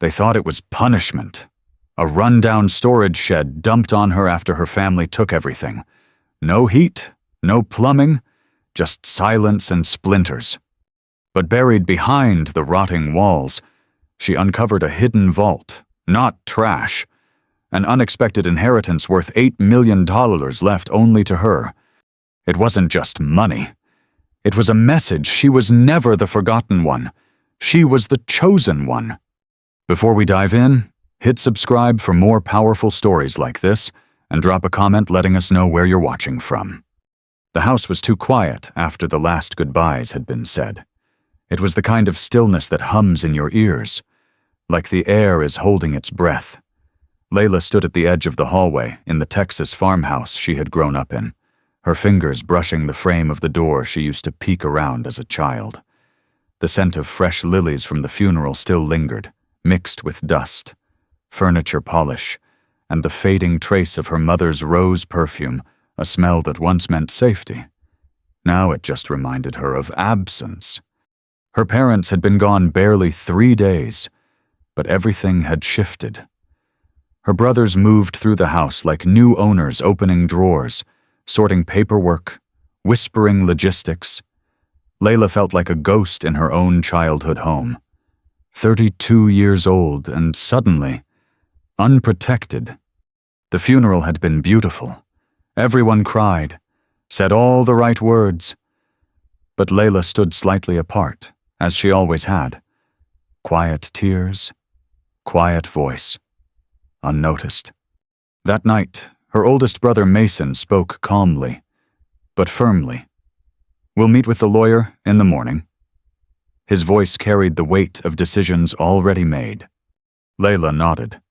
They thought it was punishment. A run-down storage shed dumped on her after her family took everything. No heat, no plumbing, just silence and splinters. But buried behind the rotting walls, she uncovered a hidden vault, not trash. An unexpected inheritance worth $8 million left only to her. It wasn't just money. It was a message. She was never the forgotten one. She was the chosen one. Before we dive in, hit subscribe for more powerful stories like this, and drop a comment letting us know where you're watching from. The house was too quiet after the last goodbyes had been said. It was the kind of stillness that hums in your ears, like the air is holding its breath. Layla stood at the edge of the hallway in the Texas farmhouse she had grown up in, her fingers brushing the frame of the door she used to peek around as a child. The scent of fresh lilies from the funeral still lingered, mixed with dust, furniture polish, and the fading trace of her mother's rose perfume, a smell that once meant safety. Now it just reminded her of absence. Her parents had been gone barely 3 days, but everything had shifted. Her brothers moved through the house like new owners opening drawers, sorting paperwork, whispering logistics. Layla felt like a ghost in her own childhood home. 32 years old and suddenly, unprotected. The funeral had been beautiful. Everyone cried, said all the right words. But Layla stood slightly apart, as she always had. Quiet tears, quiet voice, unnoticed. That night, her oldest brother Mason spoke calmly, but firmly. "We'll meet with the lawyer in the morning." His voice carried the weight of decisions already made. Layla nodded.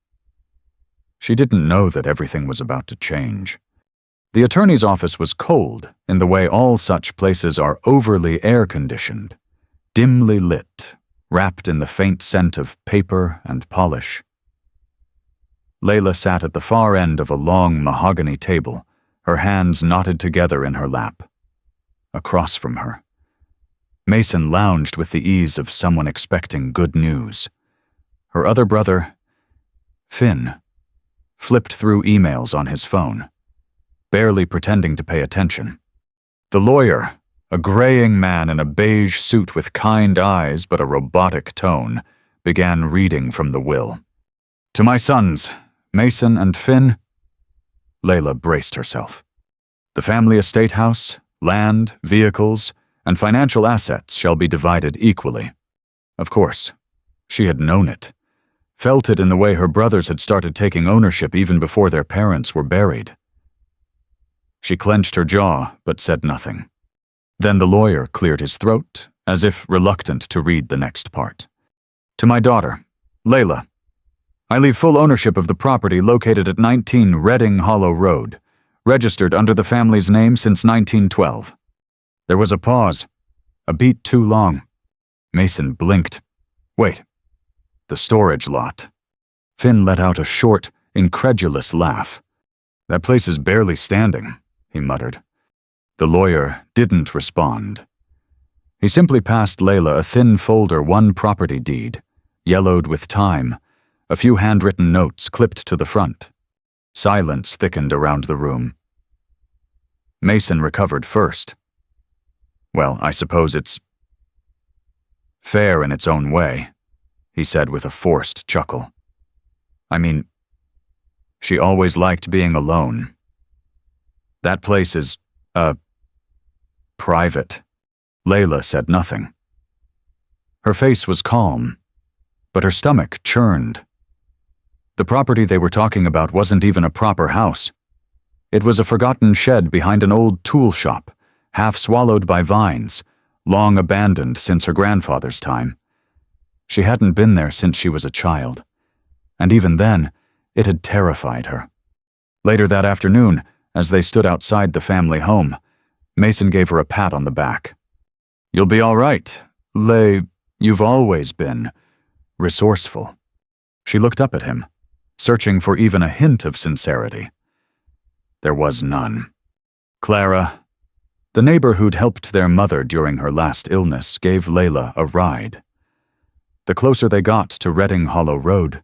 She didn't know that everything was about to change. The attorney's office was cold in the way all such places are overly air-conditioned, dimly lit, wrapped in the faint scent of paper and polish. Layla sat at the far end of a long mahogany table, her hands knotted together in her lap. Across from her, Mason lounged with the ease of someone expecting good news. Her other brother, Finn, flipped through emails on his phone, barely pretending to pay attention. The lawyer, a graying man in a beige suit with kind eyes but a robotic tone, began reading from the will. "To my sons, Mason and Finn." Layla braced herself. "The family estate house, land, vehicles, and financial assets shall be divided equally." Of course, she had known it, felt it in the way her brothers had started taking ownership even before their parents were buried. She clenched her jaw, but said nothing. Then the lawyer cleared his throat, as if reluctant to read the next part. "To my daughter, Layla, I leave full ownership of the property located at 19 Redding Hollow Road, registered under the family's name since 1912. There was a pause, a beat too long. Mason blinked. "Wait, the storage lot." Finn let out a short, incredulous laugh. "That place is barely standing," he muttered. The lawyer didn't respond. He simply passed Layla a thin folder, one property deed, yellowed with time, a few handwritten notes clipped to the front. Silence thickened around the room. Mason recovered first. "Well, I suppose it's fair in its own way," he said with a forced chuckle. "I mean, she always liked being alone. That place is, private." Layla said nothing. Her face was calm, but her stomach churned. The property they were talking about wasn't even a proper house. It was a forgotten shed behind an old tool shop, half swallowed by vines, long abandoned since her grandfather's time. She hadn't been there since she was a child, and even then, it had terrified her. Later that afternoon, as they stood outside the family home, Mason gave her a pat on the back. "You'll be all right, you've always been resourceful." She looked up at him, searching for even a hint of sincerity. There was none. Clara, the neighbor who'd helped their mother during her last illness, gave Layla a ride. The closer they got to Reading Hollow Road,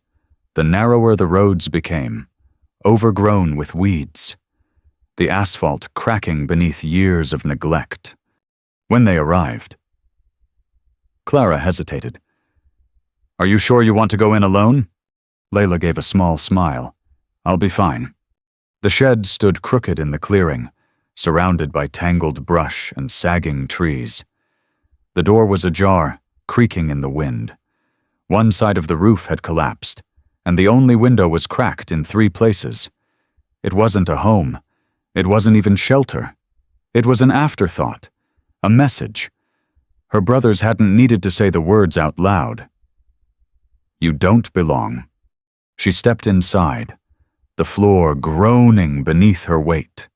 the narrower the roads became, overgrown with weeds, the asphalt cracking beneath years of neglect. When they arrived, Clara hesitated. "Are you sure you want to go in alone?" Layla gave a small smile. "I'll be fine." The shed stood crooked in the clearing, surrounded by tangled brush and sagging trees. The door was ajar, creaking in the wind. One side of the roof had collapsed, and the only window was cracked in 3 places. It wasn't a home. It wasn't even shelter. It was an afterthought, a message. Her brothers hadn't needed to say the words out loud. "You don't belong." She stepped inside, the floor groaning beneath her weight.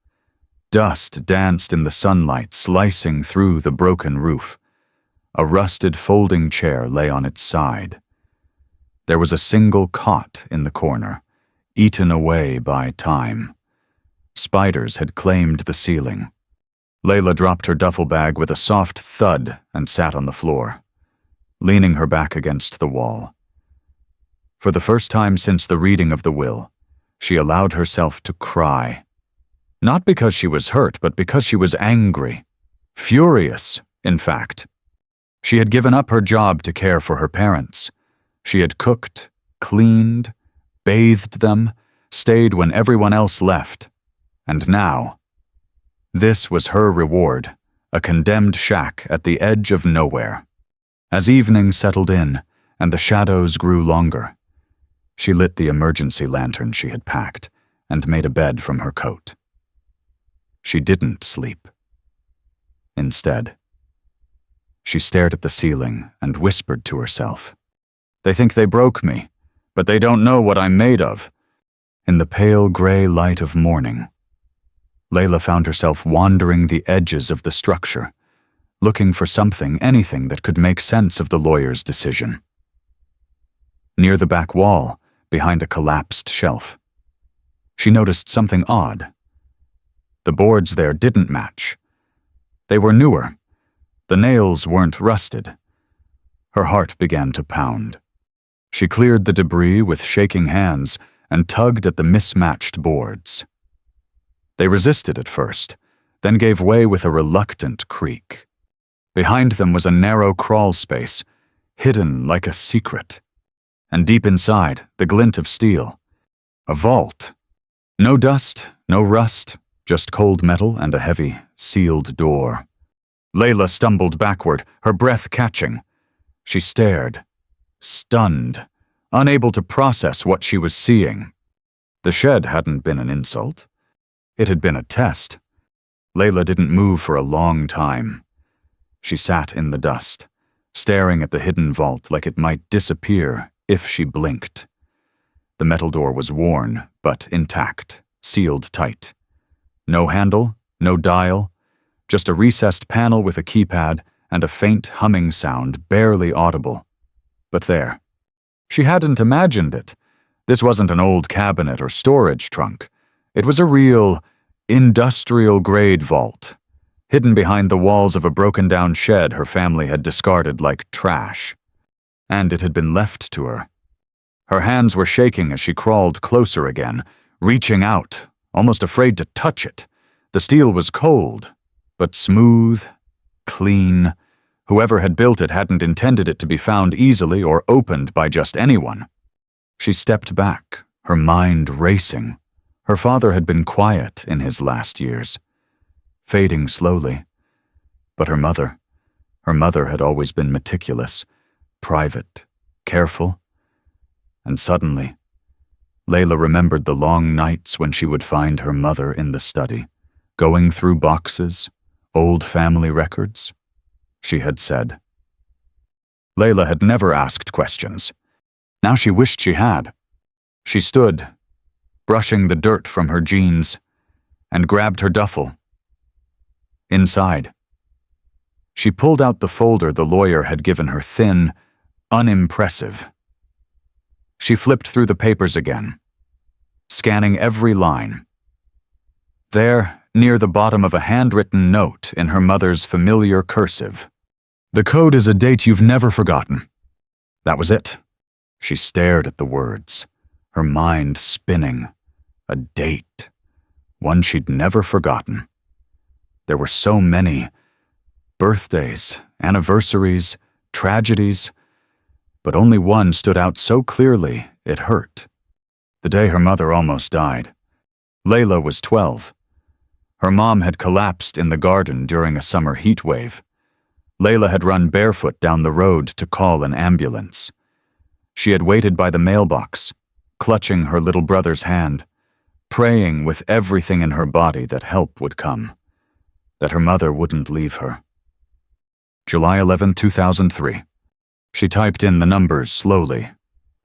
Dust danced in the sunlight, slicing through the broken roof. A rusted folding chair lay on its side. There was a single cot in the corner, eaten away by time. Spiders had claimed the ceiling. Layla dropped her duffel bag with a soft thud and sat on the floor, leaning her back against the wall. For the first time since the reading of the will, she allowed herself to cry. Not because she was hurt, but because she was angry. Furious, in fact. She had given up her job to care for her parents. She had cooked, cleaned, bathed them, stayed when everyone else left. And now, this was her reward, a condemned shack at the edge of nowhere. As evening settled in and the shadows grew longer, she lit the emergency lantern she had packed and made a bed from her coat. She didn't sleep. Instead, she stared at the ceiling and whispered to herself, "They think they broke me, but they don't know what I'm made of." In the pale gray light of morning, Layla found herself wandering the edges of the structure, looking for something, anything that could make sense of the lawyer's decision. Near the back wall, behind a collapsed shelf, she noticed something odd. The boards there didn't match. They were newer. The nails weren't rusted. Her heart began to pound. She cleared the debris with shaking hands and tugged at the mismatched boards. They resisted at first, then gave way with a reluctant creak. Behind them was a narrow crawl space, hidden like a secret. And deep inside, the glint of steel. A vault. No dust, no rust, just cold metal and a heavy, sealed door. Layla stumbled backward, her breath catching. She stared, stunned, unable to process what she was seeing. The shed hadn't been an insult. It had been a test. Layla didn't move for a long time. She sat in the dust, staring at the hidden vault like it might disappear if she blinked. The metal door was worn, but intact, sealed tight. No handle, no dial, just a recessed panel with a keypad and a faint humming sound barely audible. But there. She hadn't imagined it. This wasn't an old cabinet or storage trunk. It was a real, industrial-grade vault, hidden behind the walls of a broken-down shed her family had discarded like trash. And it had been left to her. Her hands were shaking as she crawled closer again, reaching out, almost afraid to touch it. The steel was cold, but smooth, clean. Whoever had built it hadn't intended it to be found easily or opened by just anyone. She stepped back, her mind racing. Her father had been quiet in his last years, fading slowly. But her mother had always been meticulous, private, careful. And suddenly, Layla remembered the long nights when she would find her mother in the study, going through boxes, old family records. She had said. Layla had never asked questions. Now she wished she had. She stood, brushing the dirt from her jeans, and grabbed her duffel. Inside, she pulled out the folder the lawyer had given her, thin, unimpressive. She flipped through the papers again, scanning every line. There, near the bottom of a handwritten note in her mother's familiar cursive. "The code is a date you've never forgotten. That was it. She stared at the words, her mind spinning. A date. One she'd never forgotten. There were so many. Birthdays, anniversaries, tragedies. But only one stood out so clearly it hurt. The day her mother almost died. Layla was 12. Her mom had collapsed in the garden during a summer heat wave. Layla had run barefoot down the road to call an ambulance. She had waited by the mailbox, clutching her little brother's hand, praying with everything in her body that help would come, that her mother wouldn't leave her. July 11, 2003. She typed in the numbers slowly.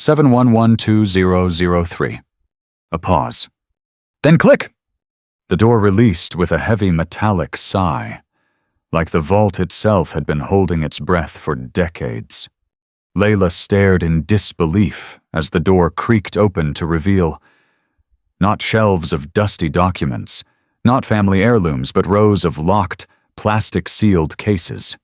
7112003. A pause. Then click! The door released with a heavy metallic sigh, like the vault itself had been holding its breath for decades. Layla stared in disbelief as the door creaked open to reveal not shelves of dusty documents, not family heirlooms, but rows of locked, plastic-sealed cases.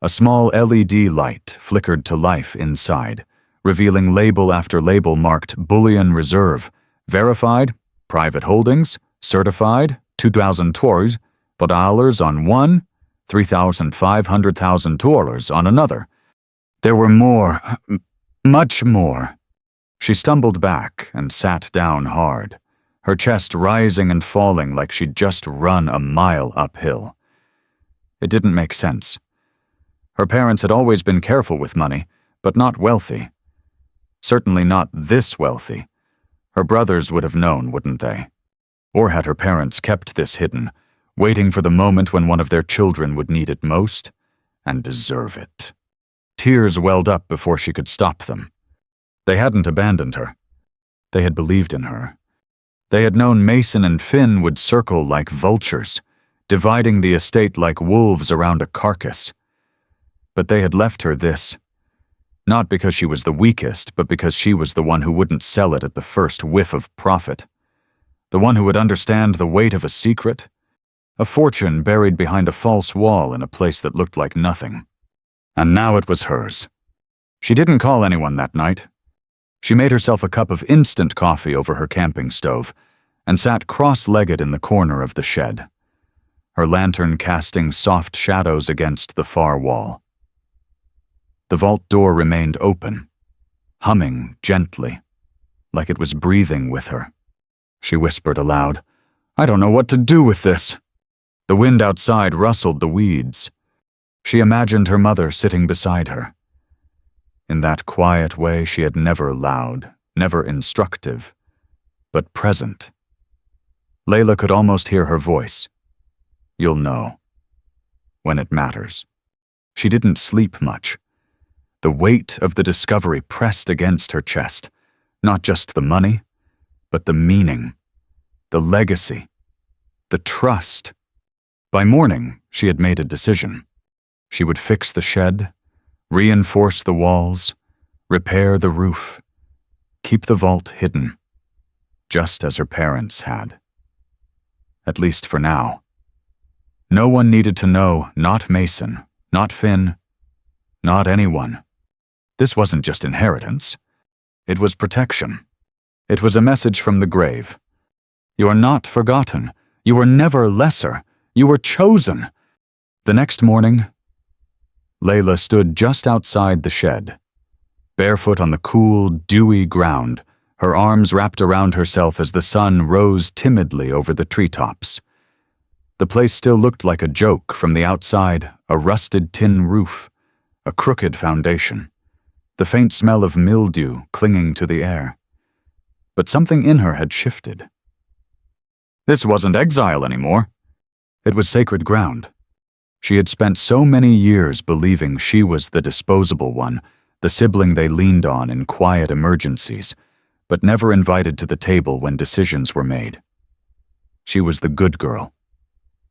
A small LED light flickered to life inside, revealing label after label marked Bullion Reserve, verified, private holdings, certified, $2,000 on one, $3,500 on another. There were more, much more. She stumbled back and sat down hard, her chest rising and falling like she'd just run a mile uphill. It didn't make sense. Her parents had always been careful with money, but not wealthy. Certainly not this wealthy. Her brothers would have known, wouldn't they? Or had her parents kept this hidden, waiting for the moment when one of their children would need it most and deserve it? Tears welled up before she could stop them. They hadn't abandoned her. They had believed in her. They had known Mason and Finn would circle like vultures, dividing the estate like wolves around a carcass. But they had left her this, not because she was the weakest, but because she was the one who wouldn't sell it at the first whiff of profit, the one who would understand the weight of a secret, a fortune buried behind a false wall in a place that looked like nothing. And now it was hers. She didn't call anyone that night. She made herself a cup of instant coffee over her camping stove and sat cross-legged in the corner of the shed, her lantern casting soft shadows against the far wall. The vault door remained open, humming gently, like it was breathing with her. She whispered aloud, "I don't know what to do with this." The wind outside rustled the weeds. She imagined her mother sitting beside her. In that quiet way she had never loud, never instructive, but present. Layla could almost hear her voice. "You'll know. When it matters." She didn't sleep much. The weight of the discovery pressed against her chest, not just the money, but the meaning, the legacy, the trust. By morning, she had made a decision. She would fix the shed, reinforce the walls, repair the roof, keep the vault hidden, just as her parents had. At least for now. No one needed to know, not Mason, not Finn, not anyone. This wasn't just inheritance. It was protection. It was a message from the grave. You are not forgotten. You were never lesser. You were chosen. The next morning, Layla stood just outside the shed, barefoot on the cool, dewy ground, her arms wrapped around herself as the sun rose timidly over the treetops. The place still looked like a joke from the outside, a rusted tin roof, a crooked foundation, the faint smell of mildew clinging to the air. But something in her had shifted. This wasn't exile anymore. It was sacred ground. She had spent so many years believing she was the disposable one, the sibling they leaned on in quiet emergencies, but never invited to the table when decisions were made. She was the good girl,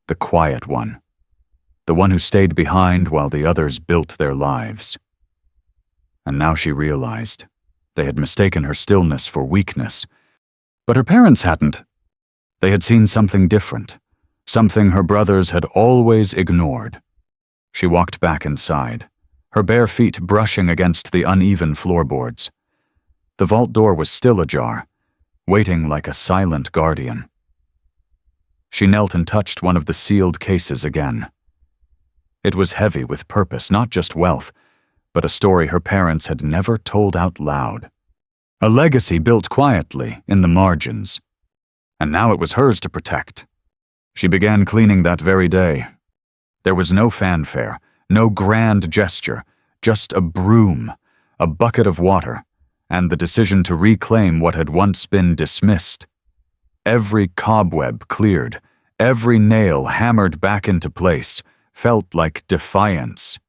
the quiet one, the one who stayed behind while the others built their lives. And now she realized they had mistaken her stillness for weakness. But her parents hadn't. They had seen something different, something her brothers had always ignored. She walked back inside, her bare feet brushing against the uneven floorboards. The vault door was still ajar, waiting like a silent guardian. She knelt and touched one of the sealed cases again. It was heavy with purpose, not just wealth, but a story her parents had never told out loud. A legacy built quietly in the margins. And now it was hers to protect. She began cleaning that very day. There was no fanfare, no grand gesture, just a broom, a bucket of water, and the decision to reclaim what had once been dismissed. Every cobweb cleared, every nail hammered back into place, felt like defiance.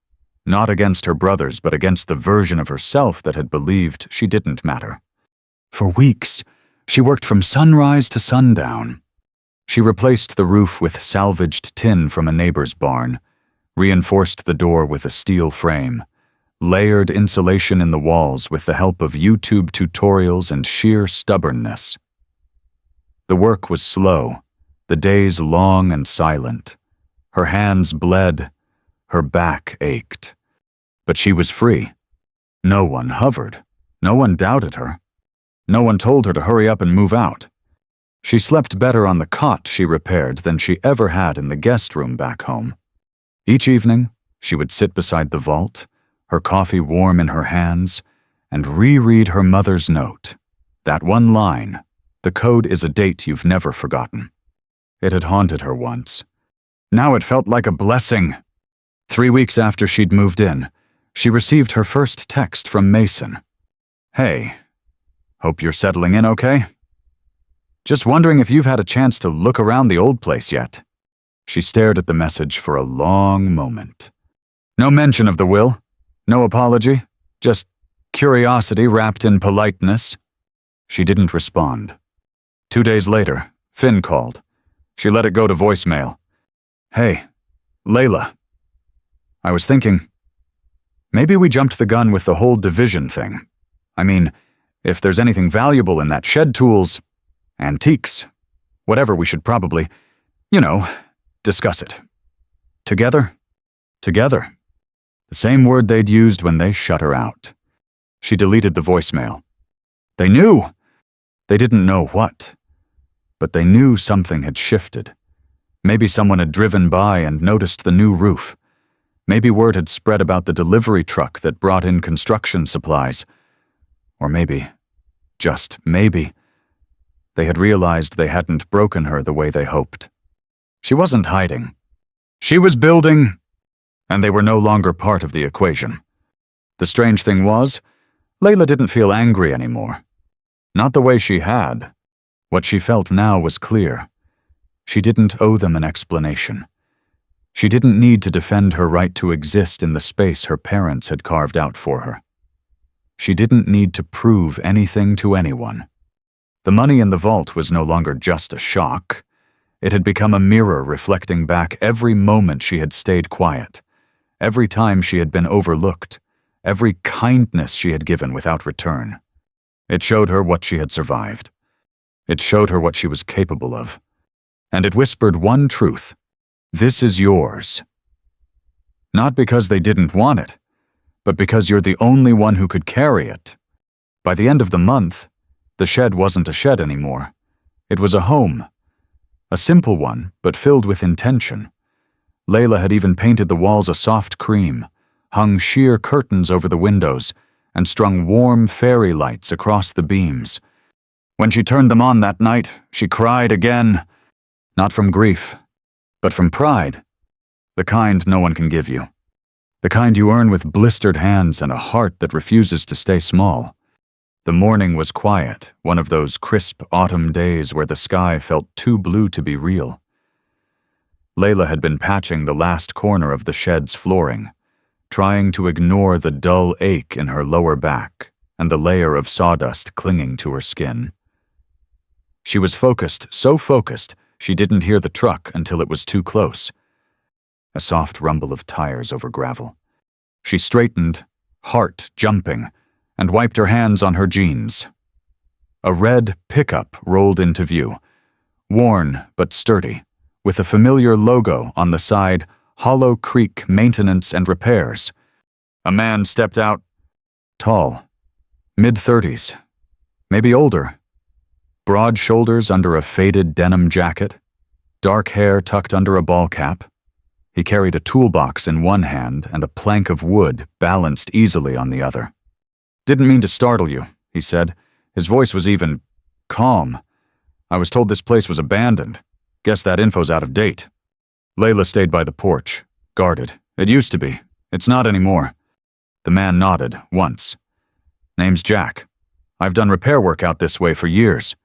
Not against her brothers, but against the version of herself that had believed she didn't matter. For weeks, she worked from sunrise to sundown. She replaced the roof with salvaged tin from a neighbor's barn, reinforced the door with a steel frame, layered insulation in the walls with the help of YouTube tutorials and sheer stubbornness. The work was slow, the days long and silent. Her hands bled, her back ached. But she was free. No one hovered. No one doubted her. No one told her to hurry up and move out. She slept better on the cot she repaired than she ever had in the guest room back home. Each evening, she would sit beside the vault, her coffee warm in her hands, and reread her mother's note. That one line, "The code is a date you've never forgotten." It had haunted her once. Now it felt like a blessing. 3 weeks after she'd moved in, she received her first text from Mason. "Hey, hope you're settling in okay? Just wondering if you've had a chance to look around the old place yet." She stared at the message for a long moment. No mention of the will, no apology, just curiosity wrapped in politeness. She didn't respond. 2 days later, Finn called. She let it go to voicemail. "Hey, Layla. I was thinking, maybe we jumped the gun with the whole division thing. I mean, if there's anything valuable in that shed, tools, antiques, whatever, we should probably, discuss it. Together? Together." The same word they'd used when they shut her out. She deleted the voicemail. They knew. They didn't know what. But they knew something had shifted. Maybe someone had driven by and noticed the new roof. Maybe word had spread about the delivery truck that brought in construction supplies. Or maybe, just maybe, they had realized they hadn't broken her the way they hoped. She wasn't hiding. She was building, and they were no longer part of the equation. The strange thing was, Layla didn't feel angry anymore. Not the way she had. What she felt now was clear. She didn't owe them an explanation. She didn't need to defend her right to exist in the space her parents had carved out for her. She didn't need to prove anything to anyone. The money in the vault was no longer just a shock. It had become a mirror reflecting back every moment she had stayed quiet, every time she had been overlooked, every kindness she had given without return. It showed her what she had survived. It showed her what she was capable of. And it whispered one truth: this is yours. Not because they didn't want it, but because you're the only one who could carry it. By the end of the month, the shed wasn't a shed anymore. It was a home. A simple one, but filled with intention. Layla had even painted the walls a soft cream, hung sheer curtains over the windows, and strung warm fairy lights across the beams. When she turned them on that night, she cried again. Not from grief, but from pride. The kind no one can give you. The kind you earn with blistered hands and a heart that refuses to stay small. The morning was quiet, one of those crisp autumn days where the sky felt too blue to be real. Layla had been patching the last corner of the shed's flooring, trying to ignore the dull ache in her lower back and the layer of sawdust clinging to her skin. She was focused, so focused, she didn't hear the truck until it was too close. A soft rumble of tires over gravel. She straightened, heart jumping, and wiped her hands on her jeans. A red pickup rolled into view, worn but sturdy, with a familiar logo on the side, Hollow Creek Maintenance and Repairs. A man stepped out. Tall, mid-30s, maybe older. Broad shoulders under a faded denim jacket, dark hair tucked under a ball cap. He carried a toolbox in one hand and a plank of wood balanced easily on the other. "Didn't mean to startle you," he said. His voice was even calm. "I was told this place was abandoned. Guess that info's out of date." Layla stayed by the porch, guarded. "It used to be. It's not anymore." The man nodded, once. "Name's Jack. I've done repair work out this way for years.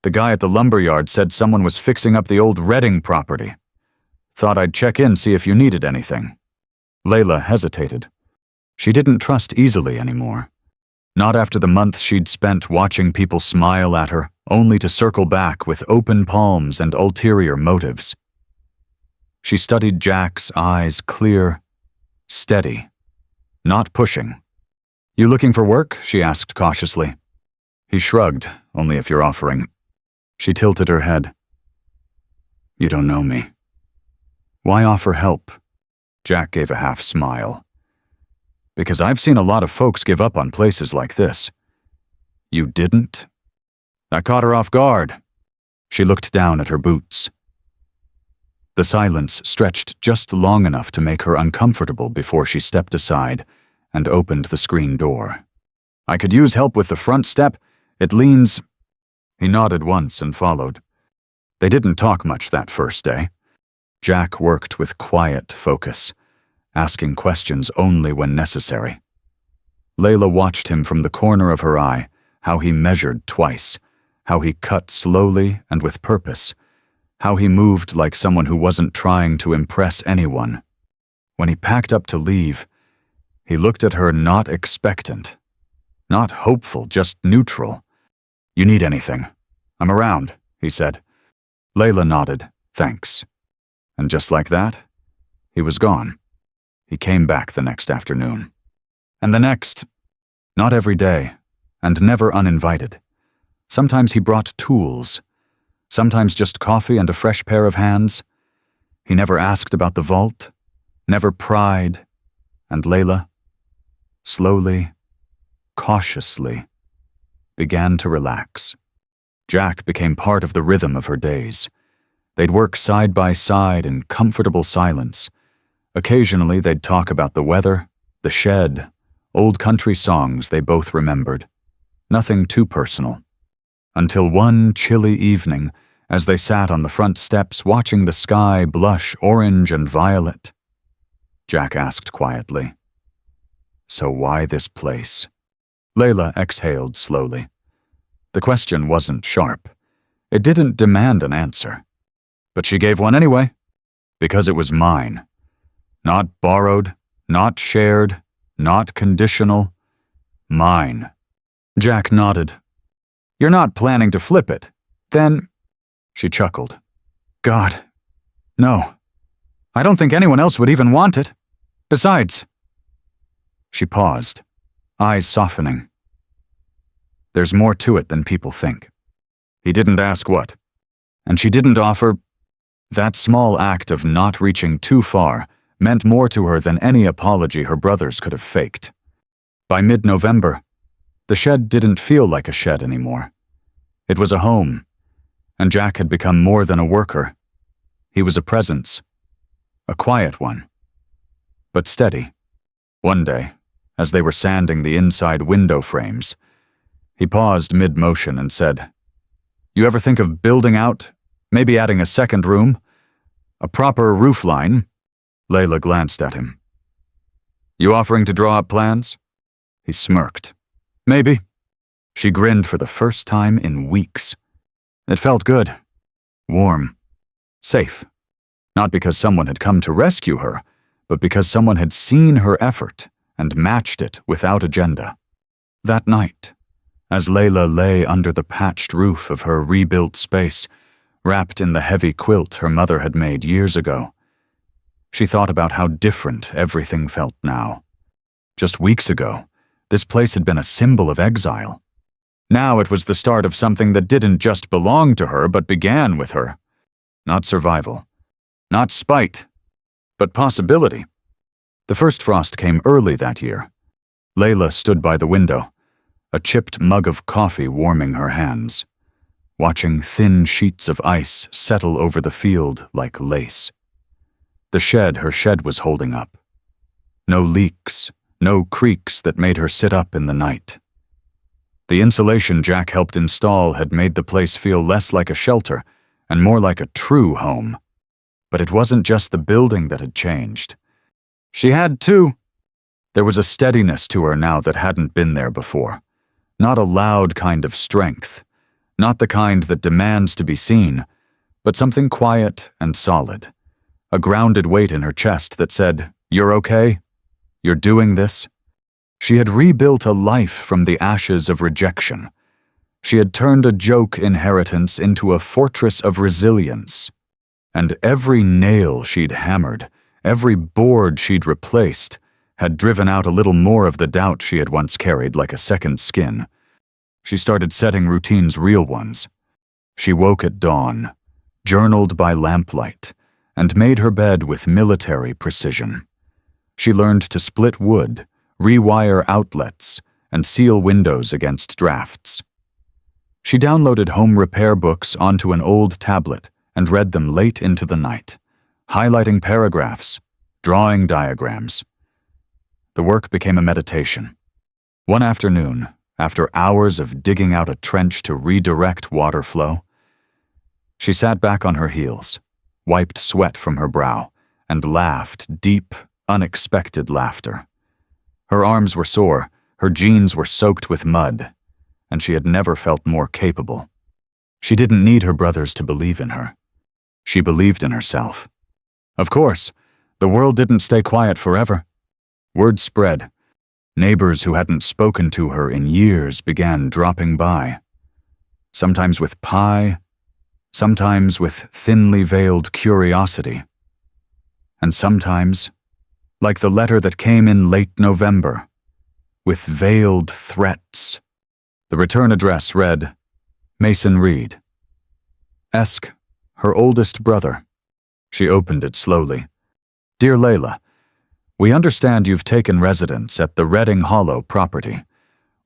The guy at the lumberyard said someone was fixing up the old Redding property. Thought I'd check in, see if you needed anything." Layla hesitated. She didn't trust easily anymore. Not after the month she'd spent watching people smile at her, only to circle back with open palms and ulterior motives. She studied Jack's eyes, clear, steady, not pushing. "You looking for work?" she asked cautiously. He shrugged, "Only if you're offering." She tilted her head. "You don't know me. Why offer help?" Jack gave a half smile. "Because I've seen a lot of folks give up on places like this." "You didn't?" That caught her off guard. She looked down at her boots. The silence stretched just long enough to make her uncomfortable before she stepped aside and opened the screen door. "I could use help with the front step. It leans—" He nodded once and followed. They didn't talk much that first day. Jack worked with quiet focus, asking questions only when necessary. Layla watched him from the corner of her eye, how he measured twice, how he cut slowly and with purpose, how he moved like someone who wasn't trying to impress anyone. When he packed up to leave, he looked at her not expectant, not hopeful, just neutral. "You need anything? I'm around," he said. Layla nodded, "Thanks." And just like that, he was gone. He came back the next afternoon. And the next. Not every day, and never uninvited. Sometimes he brought tools. Sometimes just coffee and a fresh pair of hands. He never asked about the vault, never pried. And Layla, slowly, cautiously, began to relax. Jack became part of the rhythm of her days. They'd work side by side in comfortable silence. Occasionally they'd talk about the weather, the shed, old country songs they both remembered. Nothing too personal. Until one chilly evening, as they sat on the front steps watching the sky blush orange and violet, Jack asked quietly, "So why this place?" Layla exhaled slowly. The question wasn't sharp. It didn't demand an answer. But she gave one anyway, because it was mine. Not borrowed, not shared, not conditional. Mine. Jack nodded. "You're not planning to flip it. Then—" She chuckled. "God, no. I don't think anyone else would even want it. Besides—" She paused, eyes softening. "There's more to it than people think." He didn't ask what. And she didn't offer. That small act of not reaching too far meant more to her than any apology her brothers could have faked. By mid-November, the shed didn't feel like a shed anymore. It was a home, and Jack had become more than a worker. He was a presence, a quiet one, but steady. One day, as they were sanding the inside window frames, he paused mid-motion and said, "You ever think of building out? Maybe adding a second room? A proper roofline?" Layla glanced at him. "You offering to draw up plans?" He smirked. "Maybe." She grinned for the first time in weeks. It felt good. Warm. Safe. Not because someone had come to rescue her, but because someone had seen her effort and matched it without agenda. That night, as Layla lay under the patched roof of her rebuilt space, wrapped in the heavy quilt her mother had made years ago, she thought about how different everything felt now. Just weeks ago, this place had been a symbol of exile. Now it was the start of something that didn't just belong to her but began with her. Not survival. Not spite. But possibility. The first frost came early that year. Layla stood by the window, a chipped mug of coffee warming her hands, watching thin sheets of ice settle over the field like lace. The shed her shed was holding up. No leaks, no creaks that made her sit up in the night. The insulation Jack helped install had made the place feel less like a shelter and more like a true home. But it wasn't just the building that had changed. She had too. There was a steadiness to her now that hadn't been there before. Not a loud kind of strength, not the kind that demands to be seen, but something quiet and solid. A grounded weight in her chest that said, "You're okay? You're doing this?" She had rebuilt a life from the ashes of rejection. She had turned a joke inheritance into a fortress of resilience. And every nail she'd hammered, every board she'd replaced, had driven out a little more of the doubt she had once carried like a second skin. She started setting routines, real ones. She woke at dawn, journaled by lamplight, and made her bed with military precision. She learned to split wood, rewire outlets, and seal windows against drafts. She downloaded home repair books onto an old tablet and read them late into the night, highlighting paragraphs, drawing diagrams. The work became a meditation. One afternoon, after hours of digging out a trench to redirect water flow, she sat back on her heels, wiped sweat from her brow, and laughed deep, unexpected laughter. Her arms were sore, her jeans were soaked with mud, and she had never felt more capable. She didn't need her brothers to believe in her. She believed in herself. Of course, the world didn't stay quiet forever. Word spread. Neighbors who hadn't spoken to her in years began dropping by. Sometimes with pie, sometimes with thinly veiled curiosity. And sometimes, like the letter that came in late November, with veiled threats. The return address read, Mason Reed. Esk, her oldest brother. She opened it slowly. Dear Layla, we understand you've taken residence at the Redding Hollow property.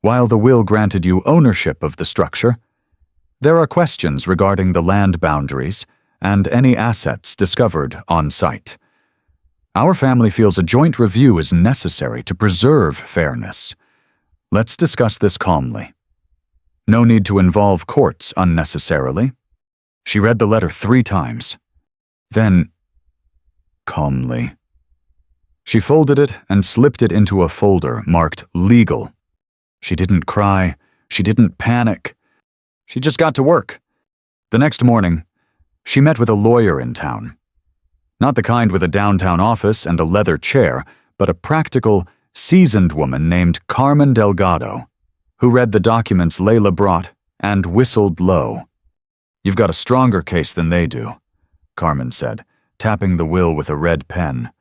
While the will granted you ownership of the structure, there are questions regarding the land boundaries and any assets discovered on site. Our family feels a joint review is necessary to preserve fairness. Let's discuss this calmly. No need to involve courts unnecessarily. She read the letter 3 times. Then, calmly. She folded it and slipped it into a folder marked legal. She didn't cry. She didn't panic. She just got to work. The next morning, she met with a lawyer in town. Not the kind with a downtown office and a leather chair, but a practical, seasoned woman named Carmen Delgado, who read the documents Layla brought and whistled low. You've got a stronger case than they do, Carmen said, tapping the will with a red pen,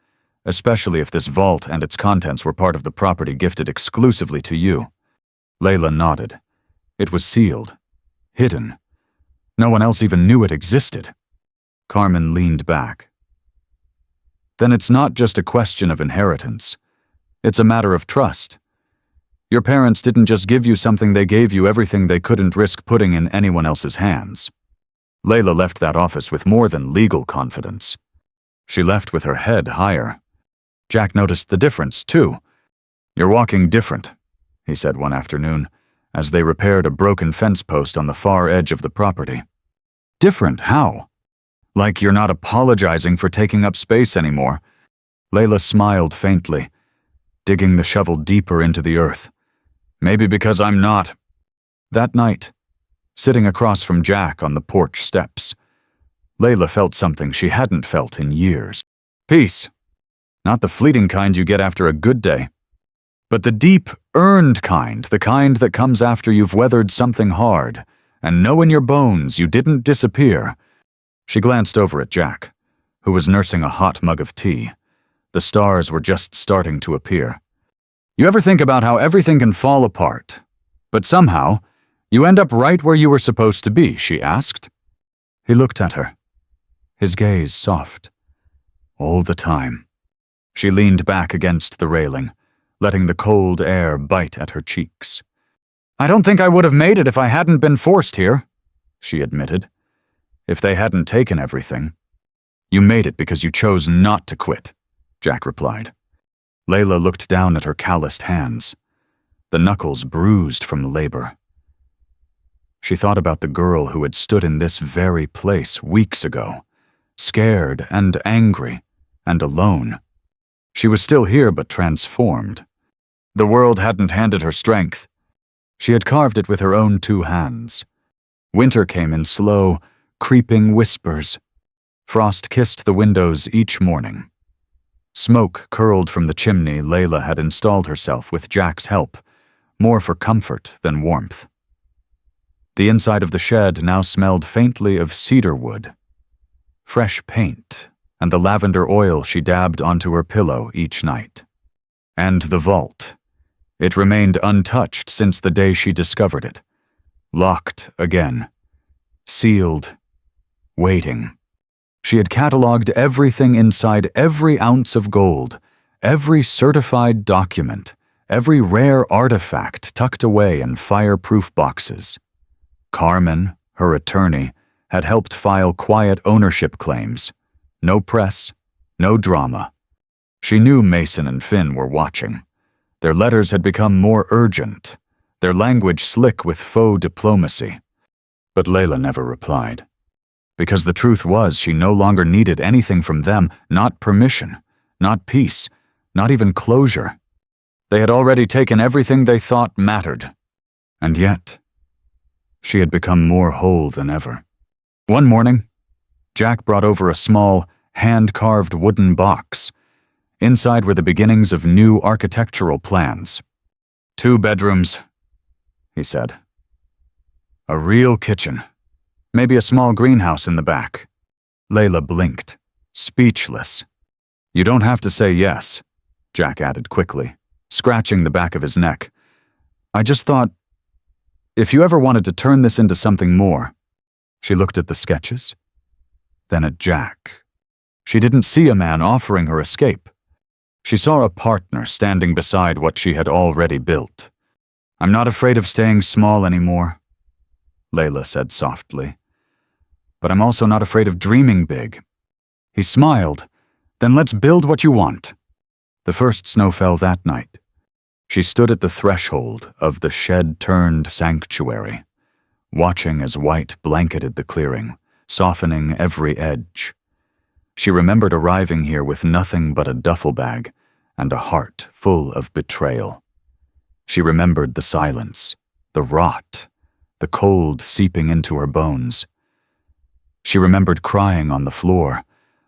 especially if this vault and its contents were part of the property gifted exclusively to you. Layla nodded. It was sealed, hidden. No one else even knew it existed. Carmen leaned back. Then it's not just a question of inheritance. It's a matter of trust. Your parents didn't just give you something, they gave you everything they couldn't risk putting in anyone else's hands. Layla left that office with more than legal confidence. She left with her head higher. Jack noticed the difference, too. You're walking different, he said one afternoon, as they repaired a broken fence post on the far edge of the property. Different how? Like you're not apologizing for taking up space anymore. Layla smiled faintly, digging the shovel deeper into the earth. Maybe because I'm not. That night, sitting across from Jack on the porch steps, Layla felt something she hadn't felt in years. Peace. Not the fleeting kind you get after a good day, but the deep, earned kind, the kind that comes after you've weathered something hard and know in your bones you didn't disappear. She glanced over at Jack, who was nursing a hot mug of tea. The stars were just starting to appear. You ever think about how everything can fall apart, but somehow you end up right where you were supposed to be, she asked. He looked at her, his gaze soft. All the time. She leaned back against the railing, letting the cold air bite at her cheeks. "I don't think I would have made it if I hadn't been forced here," she admitted. "If they hadn't taken everything." "You made it because you chose not to quit," Jack replied. Layla looked down at her calloused hands, the knuckles bruised from labor. She thought about the girl who had stood in this very place weeks ago, scared and angry and alone. She was still here but transformed. The world hadn't handed her strength. She had carved it with her own 2 hands. Winter came in slow, creeping whispers. Frost kissed the windows each morning. Smoke curled from the chimney Layla had installed herself with Jack's help, more for comfort than warmth. The inside of the shed now smelled faintly of cedar wood, fresh paint, and the lavender oil she dabbed onto her pillow each night. And the vault. It remained untouched since the day she discovered it. Locked again. Sealed. Waiting. She had cataloged everything inside, every ounce of gold, every certified document, every rare artifact tucked away in fireproof boxes. Carmen, her attorney, had helped file quiet ownership claims. No press, no drama. She knew Mason and Finn were watching. Their letters had become more urgent, their language slick with faux diplomacy. But Layla never replied. Because the truth was she no longer needed anything from them, not permission, not peace, not even closure. They had already taken everything they thought mattered. And yet, she had become more whole than ever. One morning, Jack brought over a small, hand-carved wooden box. Inside were the beginnings of new architectural plans. 2 bedrooms, he said. A real kitchen. Maybe a small greenhouse in the back. Layla blinked, speechless. "You don't have to say yes," Jack added quickly, scratching the back of his neck. "I just thought, if you ever wanted to turn this into something more." She looked at the sketches, then at Jack. She didn't see a man offering her escape. She saw a partner standing beside what she had already built. "I'm not afraid of staying small anymore," Layla said softly. "But I'm also not afraid of dreaming big." He smiled. "Then let's build what you want." The first snow fell that night. She stood at the threshold of the shed-turned sanctuary, watching as white blanketed the clearing, softening every edge. She remembered arriving here with nothing but a duffel bag and a heart full of betrayal. She remembered the silence, the rot, the cold seeping into her bones. She remembered crying on the floor,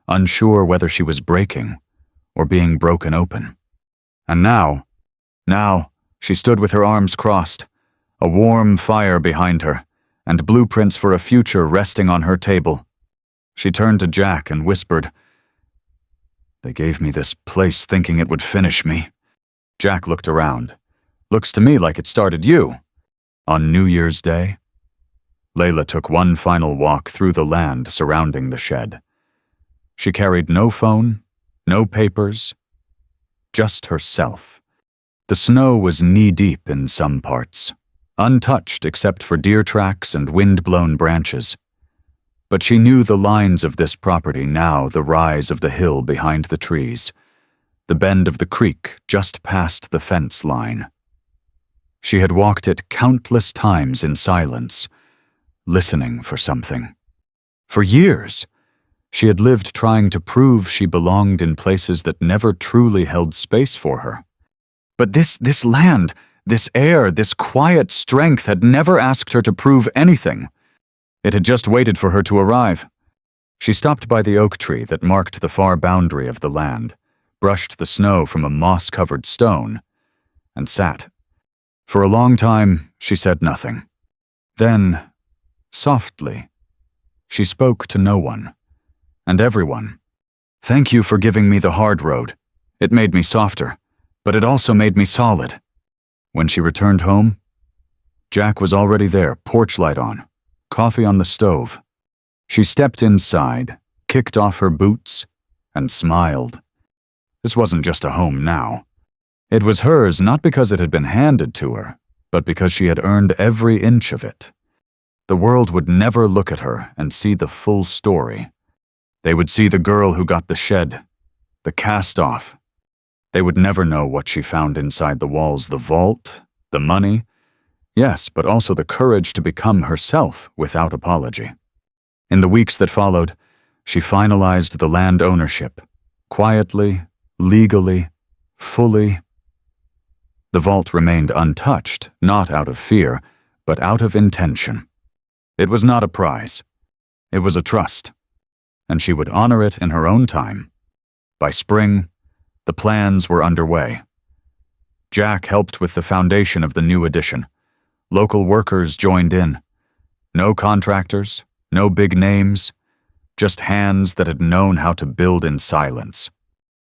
unsure whether she was breaking or being broken open. And now, she stood with her arms crossed, a warm fire behind her, and blueprints for a future resting on her table. She turned to Jack and whispered, "They gave me this place thinking it would finish me." Jack looked around. "Looks to me like it started you." On New Year's Day, Layla took one final walk through the land surrounding the shed. She carried no phone, no papers, just herself. The snow was knee-deep in some parts, untouched except for deer tracks and wind-blown branches. But she knew the lines of this property now, the rise of the hill behind the trees, the bend of the creek just past the fence line. She had walked it countless times in silence, listening for something. For years, she had lived trying to prove she belonged in places that never truly held space for her. But this land, this air, this quiet strength had never asked her to prove anything. It had just waited for her to arrive. She stopped by the oak tree that marked the far boundary of the land, brushed the snow from a moss-covered stone, and sat. For a long time, she said nothing. Then, softly, she spoke to no one, and everyone. "Thank you for giving me the hard road. It made me softer, but it also made me solid." When she returned home, Jack was already there, porch light on, coffee on the stove. She stepped inside, kicked off her boots, and smiled. This wasn't just a home now. It was hers not because it had been handed to her, but because she had earned every inch of it. The world would never look at her and see the full story. They would see the girl who got the shed, the cast-off. They would never know what she found inside the walls, the vault, the money, yes, but also the courage to become herself without apology. In the weeks that followed, she finalized the land ownership, quietly, legally, fully. The vault remained untouched, not out of fear, but out of intention. It was not a prize. It was a trust, and she would honor it in her own time. By spring, the plans were underway. Jack helped with the foundation of the new addition. Local workers joined in. No contractors, no big names, just hands that had known how to build in silence.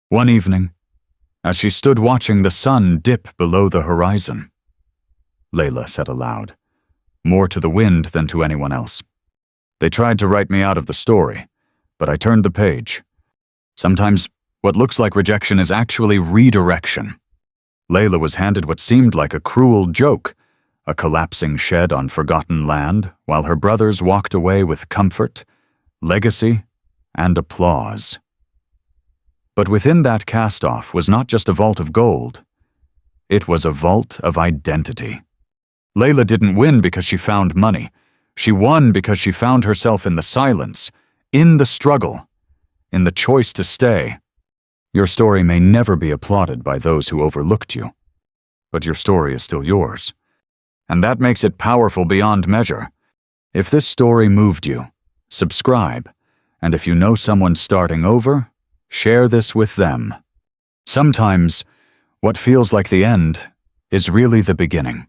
One evening, as she stood watching the sun dip below the horizon, Layla said aloud, more to the wind than to anyone else. They tried to write me out of the story, but I turned the page. Sometimes what looks like rejection is actually redirection. Layla was handed what seemed like a cruel joke, a collapsing shed on forgotten land, while her brothers walked away with comfort, legacy, and applause. But within that cast-off was not just a vault of gold. It was a vault of identity. Layla didn't win because she found money. She won because she found herself in the silence, in the struggle, in the choice to stay. Your story may never be applauded by those who overlooked you, but your story is still yours. And that makes it powerful beyond measure. If this story moved you, subscribe, and if you know someone starting over, share this with them. Sometimes, what feels like the end is really the beginning.